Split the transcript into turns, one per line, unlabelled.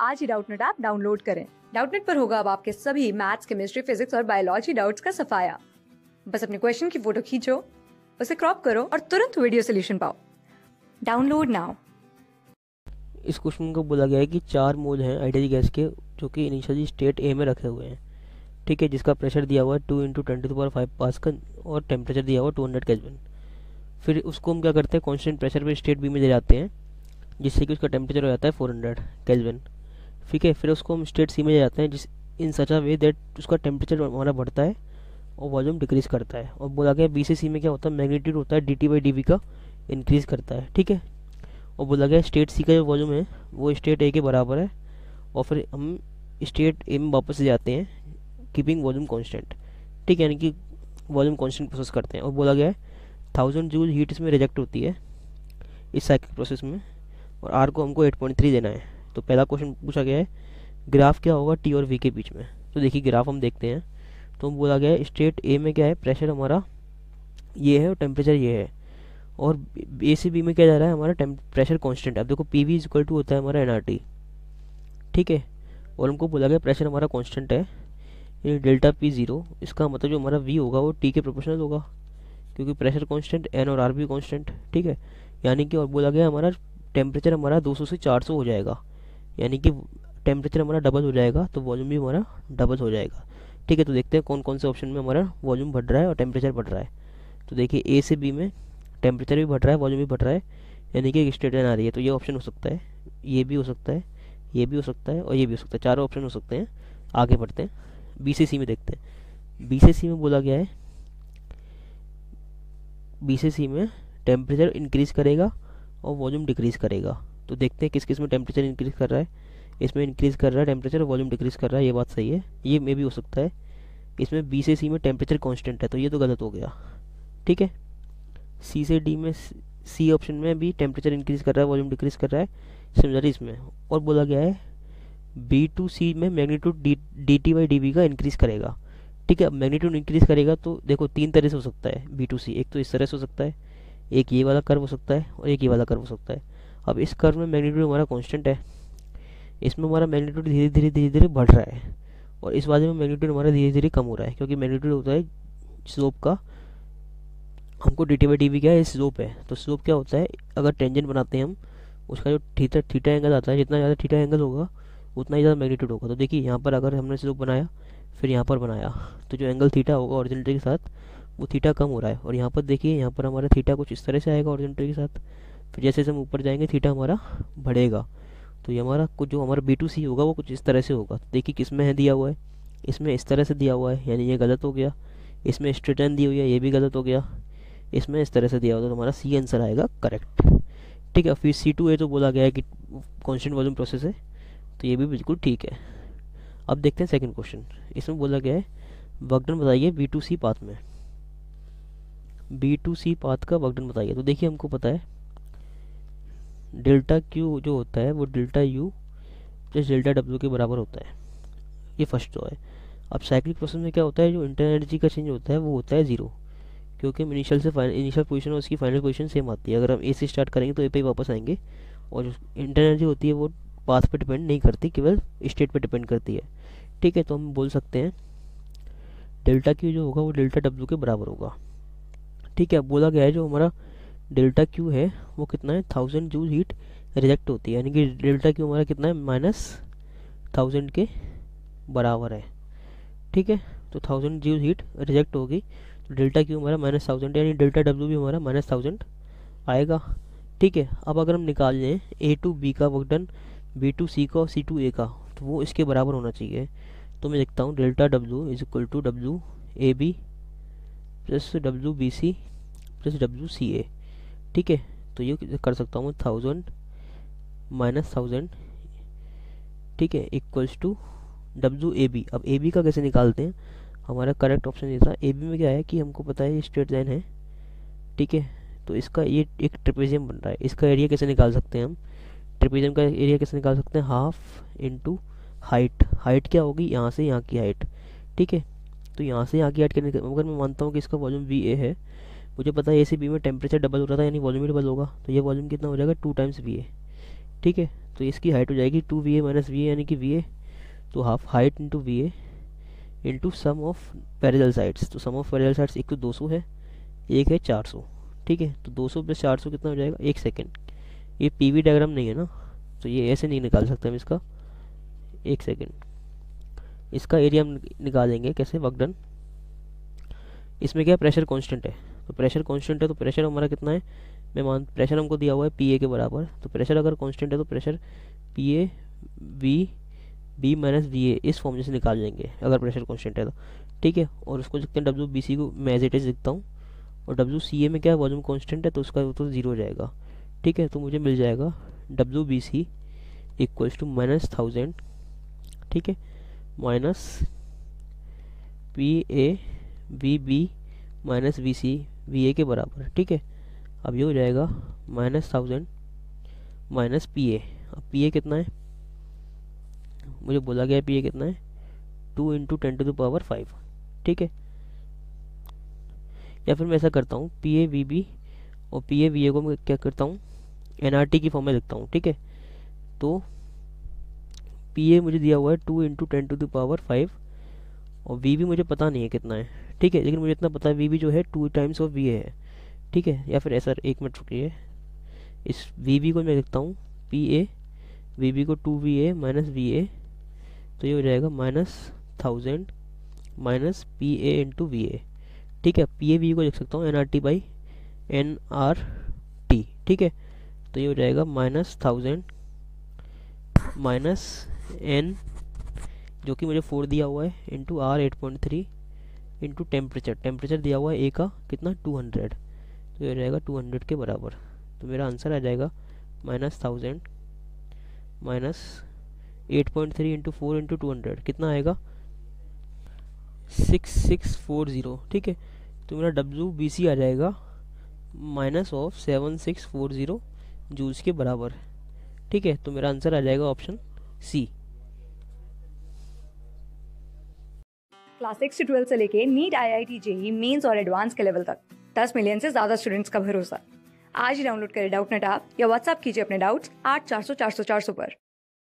आज ही Doubtnut app download करें। Doubtnut पर होगा अब आपके सभी मैथ्स, केमिस्ट्री, फिजिक्स और बायोलॉजी डाउट्स का सफाया। बस अपने क्वेश्चन की फोटो खींचो, उसे क्रॉप करो और तुरंत वीडियो सोल्यूशन पाओ। Download now.
इस क्वेश्चन को बोला गया है कि 4 मोल हैं आइडियल गैस के जो कि इनिशियली स्टेट ए में रखे हुए हैं, ठीक है, जिसका प्रेशर दिया हुआ है 2 × 10⁵ पास्कल और टेम्परेचर दिया हुआ 200 केल्विन। फिर उसको हम क्या करते हैं, कांस्टेंट प्रेशर पे स्टेट बी में ले जाते हैं जिससे कि उसका टेम्परेचर हो जाता है 400 केल्विन, ठीक है। फिर उसको हम स्टेट सी में ले जाते हैं जिस इन सच अ वे दैट उसका टेम्परेचर हमारा बढ़ता है और वॉल्यूम डिक्रीज करता है। और बोला गया बी से सी में क्या होता है, मैग्नीट्यूड होता है dt/dv का इंक्रीज करता है, ठीक है। और बोला गया स्टेट सी का जो वॉल्यूम है वो स्टेट ए के बराबर है। और फिर हम स्टेट ए में वापस से जाते हैं कीपिंग वॉल्यूम कांस्टेंट, ठीक है, यानी कि वॉल्यूम कांस्टेंट प्रोसेस करते हैं। और बोला गया है 1000 जूल हीट इसमें रिजेक्ट होती है इस साइकिल प्रोसेस में, और आर को हमको 8.3 देना है। तो पहला क्वेश्चन पूछा गया है ग्राफ क्या होगा टी और वी के बीच में। तो देखिए ग्राफ हम देखते हैं तो बोला गया है स्टेट ए में क्या है, प्रेशर हमारा ये है और टेम्परेचर ये है, और ए से बी में क्या जा रहा है हमारा प्रेशर कांस्टेंट है। अब देखो P V is equal to होता है हमारा एनआरटी, ठीक है, और हमको बोला गया प्रेशर हमारा कांस्टेंट है, ये डेल्टा पी ज़ीरो, इसका मतलब जो हमारा वी होगा वो टी के प्रोपोर्शनल होगा क्योंकि प्रेशर कांस्टेंट एन और आर भी कांस्टेंट, ठीक है। यानी कि और बोला गया हमारा टेम्परेचर हमारा 200 से 400 हो जाएगा, यानी कि टेम्परेचर हमारा डबल हो जाएगा तो वॉल्यूम भी हमारा डबल हो जाएगा, ठीक है। तो देखते हैं कौन कौन से ऑप्शन में हमारा वॉल्यूम बढ़ रहा है और टेम्परेचर बढ़ रहा है। तो देखिए ए से बी में टेम्परेचर भी बढ़ रहा है, वॉल्यूम भी बढ़ रहा है, यानी कि एक स्टेट लाइन आ रही है। तो ये ऑप्शन हो सकता है, ये भी हो सकता है, ये भी हो सकता है और ये भी हो सकता है, चारों ऑप्शन हो सकते हैं। आगे बढ़ते हैं, बी से सी में देखते हैं। बी से सी में बोला गया है बी से सी में टेम्परेचर इंक्रीज करेगा और वॉल्यूम डिक्रीज करेगा। तो देखते हैं किस किस में टेम्परेचर इंक्रीज कर रहा है। इसमें इंक्रीज कर रहा है टेम्परेचर, वॉल्यूम डिक्रीज कर रहा है, ये बात सही है, ये में भी हो सकता है। इसमें बी से सी में टेम्परेचर कांस्टेंट है तो ये तो गलत हो गया, ठीक है। सी से डी में, सी ऑप्शन में भी टेम्परेचर इंक्रीज कर रहा है, वॉल्यूम डिक्रीज कर रहा है, सिमिलरली इसमें। और बोला गया है बी टू सी में मैग्नीट्यूड dt/dv का इंक्रीज करेगा, ठीक है। अब मैग्नीट्यूड इंक्रीज करेगा तो देखो 3 तरह से हो सकता है बी टू सी, एक तो इस तरह से हो सकता है, एक ये वाला कर्व हो सकता है और एक ये वाला कर्व हो सकता है। अब इस कर्व में मैग्नीट्यूड हमारा कांस्टेंट है, इसमें हमारा मैग्नीट्यूड धीरे धीरे बढ़ रहा है, और इस वाले में मैग्नीट्यूड हमारा धीरे धीरे कम हो रहा है क्योंकि मैग्नीट्यूड होता है स्लोप का, हमको dt/dv क्या है, स्लोप है। तो स्लोप क्या होता है, अगर टेंजेंट बनाते हैं हम उसका जो थीटा एंगल आता है, जितना ज़्यादा थीटा एंगल होगा उतना ही ज़्यादा मैग्नीट्यूड होगा। तो देखिए यहाँ पर अगर हमने स्लोप बनाया फिर यहाँ पर बनाया तो जो एंगल थीटा होगा ओरिजिनलिटी के साथ वो थीटा कम हो रहा है। और यहाँ पर देखिए यहाँ पर हमारा थीटा कुछ इस तरह से आएगा ओरिजिनलिटी के साथ, फिर जैसे हम ऊपर जाएंगे थीटा हमारा बढ़ेगा। तो ये हमारा कुछ जो हमारा बी टू सी होगा वो कुछ इस तरह से होगा। तो देखिए किस में है दिया हुआ है, इसमें इस तरह से दिया हुआ है यानी ये गलत हो गया। इसमें स्ट्रेट लाइन दी हुई है, ये भी गलत हो गया। इसमें इस तरह से दिया हुआ तो हमारा सी आंसर आएगा करेक्ट, ठीक है। फिर सी टू ए तो बोला गया है कि कांस्टेंट वॉल्यूम प्रोसेस है, तो ये भी बिल्कुल ठीक है। अब देखते हैं सेकंड क्वेश्चन। इसमें बोला गया है वर्क डन बताइए बी टू सी पाथ में, बी टू सी पाथ का वर्क डन बताइए। तो देखिए हमको पता है डेल्टा क्यू जो होता है वो delta U plus delta W के बराबर होता है, ये फर्स्ट तो है। अब साइक्लिक प्रोसेस में क्या होता है, जो इंटरनल एनर्जी का चेंज होता है वो होता है ज़ीरो, क्योंकि हम इनिशियल पोजीशन और उसकी फाइनल पोजीशन सेम आती है। अगर हम ए से स्टार्ट करेंगे तो ए पे ही वापस आएंगे, और जो इंटरनल एनर्जी होती है वो पाथ पे डिपेंड नहीं करती, केवल स्टेट पे डिपेंड करती है, ठीक है। तो हम बोल सकते हैं डेल्टा क्यू जो होगा वो डेल्टा डब्ल्यू के बराबर होगा, ठीक है। बोला गया है जो हमारा डेल्टा क्यू है वो कितना है, 1000 जूल हीट रिजेक्ट होती है, यानी कि डेल्टा क्यू हमारा कितना है, -1000 के बराबर है, ठीक है। तो 1000 जूल हीट रिजेक्ट होगी तो डेल्टा क्यू हमारा -1000 यानी डेल्टा डब्ल्यू भी हमारा -1000 आएगा, ठीक है। अब अगर हम निकाल लें ए टू बी का वर्क डन, बी टू सी का और सी टू ए का, तो वो इसके बराबर होना चाहिए। तो मैं लिखता हूँ delta W is equal to W A B plus W B C plus W C A, ठीक है। तो ये कर सकता हूँ 1000 -1000, ठीक है, equals to W A B. अब ए बी का कैसे निकालते हैं, हमारा करेक्ट ऑप्शन ये था। ए बी में क्या है कि हमको पता है ये स्ट्रेट लाइन है, ठीक है। तो इसका ये एक ट्रेपेजियम बन रहा है, इसका एरिया कैसे निकाल सकते हैं हम, ट्रेपेजियम का एरिया कैसे निकाल सकते हैं, हाफ इंटू हाइट। हाइट क्या होगी, यहाँ से यहाँ की हाइट, ठीक है। तो यहाँ से यहाँ की हाइट करने, अगर मैं मानता हूँ कि इसका वॉल्यूम वी ए है, मुझे पता है ए से बी में टेम्परेचर डबल हो रहा था यानी वॉल्यूम भी डबल होगा, तो ये वॉल्यूम कितना हो जाएगा 2 टाइम्स वी ए, ठीक है। तो इसकी हाइट हो जाएगी 2VA माइनस VA यानी कि VA, तो half height into VA into sum of parallel sides. तो सम ऑफ पैरेलल साइड्स एक तो 200 है, एक है 400। ठीक है, तो 200 प्लस 400 कितना हो जाएगा? 1 सेकेंड। ये PV डायग्राम नहीं है ना, तो ये ऐसे नहीं निकाल सकते हम इसका। 1 सेकेंड। इसका एरिया हम निकालेंगे कैसे? Work done. इसमें क्या प्रेशर कांस्टेंट है, तो प्रेशर कांस्टेंट है तो प्रेशर हमारा कितना है? प्रेशर हमको दिया हुआ है PA के बराबर, तो प्रेशर अगर कांस्टेंट है तो pressure PA B minus VA इस फॉर्मूले से निकाल लेंगे अगर प्रेशर कांस्टेंट है तो। ठीक है, और उसको लिखते हैं WBC को मैं एज इट इज लिखता हूँ, और WCA में क्या वॉल्यूम कांस्टेंट है तो उसका तो 0 हो जाएगा। ठीक है, तो मुझे मिल जाएगा WBC इक्वल्स टू -1000, ठीक है, minus PA VB minus VC VA के बराबर। ठीक है, अब ये हो जाएगा -1000 माइनस PA। अब PA कितना है? मुझे बोला गया है PA कितना है? 2 इंटू 10⁵। ठीक है, या फिर मैं ऐसा करता हूँ, PA VB और PA VA को मैं क्या करता हूँ? NRT की फॉर्म में लिखता हूँ। ठीक है, तो PA मुझे दिया हुआ है 2 इंटू 10⁵, और VB मुझे पता नहीं है कितना है। ठीक है, लेकिन मुझे इतना पता है VB जो है 2 टाइम्स ऑफ VA है। ठीक है, या फिर ऐसा, एक मिनट रुकिए, इस VB को मैं लिखता हूँ PA, VB को 2VA माइनस VA, तो ये हो जाएगा -1000 माइनस PA इंटू VA। ठीक है, PA VA को लिख सकता हूँ NRT बाई NRT। ठीक है, तो ये हो जाएगा -1000 माइनस N जो कि मुझे 4 दिया हुआ है इंटू R 8.3 इंटू टेम्परेचर दिया हुआ है A का कितना? 200, तो ये हो जाएगा 200 के बराबर। तो मेरा आंसर आ जाएगा -1000 माइनस 8.3 इंटू 4 इंटू 200 कितना आएगा? 6640। ठीक है, तो मेरा WBC आ जाएगा -7640 जूल्स के बराबर। ठीक है, तो मेरा आंसर आ जाएगा ऑप्शन C।
क्लास 6 से 12 से लेके नीट, IIT, JEE मेंस और एडवांस के लेवल तक 10 मिलियन से ज्यादा स्टूडेंट्स का भरोसा। आज ही डाउनलोड करें डाउटनेट ऐप या व्हाट्सएप कीजिए अपने डाउट्स 8400 400 400 पर।